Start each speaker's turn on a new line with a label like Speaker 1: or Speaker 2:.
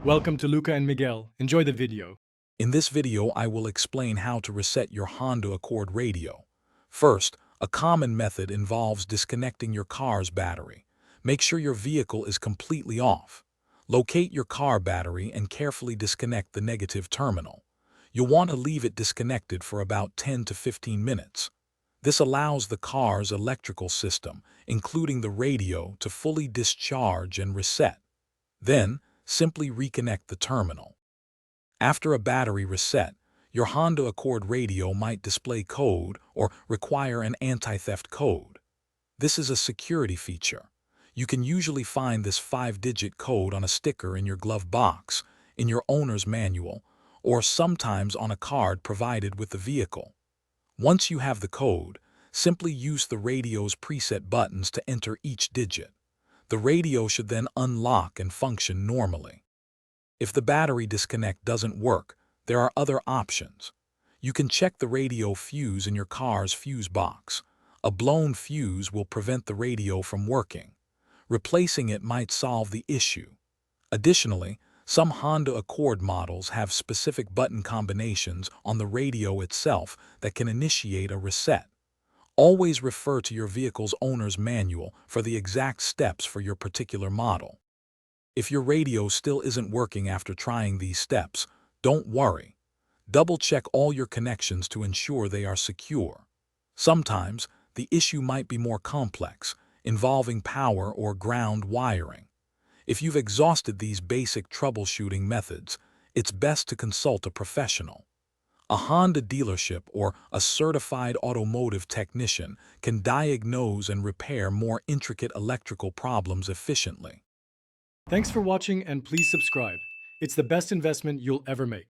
Speaker 1: Welcome to Luca and Miguel. Enjoy the video.
Speaker 2: In this video, I will explain how to reset your Honda Accord radio. First, a common method involves disconnecting your car's battery. Make sure your vehicle is completely off. Locate your car battery and carefully disconnect the negative terminal. You'll want to leave it disconnected for about 10 to 15 minutes. This allows the car's electrical system, including the radio, to fully discharge and reset. Then, simply reconnect the terminal. After a battery reset, your Honda Accord radio might display code or require an anti-theft code. This is a security feature. You can usually find this 5-digit code on a sticker in your glove box, in your owner's manual, or sometimes on a card provided with the vehicle. Once you have the code, simply use the radio's preset buttons to enter each digit. The radio should then unlock and function normally. If the battery disconnect doesn't work, there are other options. You can check the radio fuse in your car's fuse box. A blown fuse will prevent the radio from working. Replacing it might solve the issue. Additionally, some Honda Accord models have specific button combinations on the radio itself that can initiate a reset. Always refer to your vehicle's owner's manual for the exact steps for your particular model. If your radio still isn't working after trying these steps, don't worry. Double-check all your connections to ensure they are secure. Sometimes, the issue might be more complex, involving power or ground wiring. If you've exhausted these basic troubleshooting methods, it's best to consult a professional. A Honda dealership or a certified automotive technician can diagnose and repair more intricate electrical problems efficiently.
Speaker 1: Thanks for watching and please subscribe. It's the best investment you'll ever make.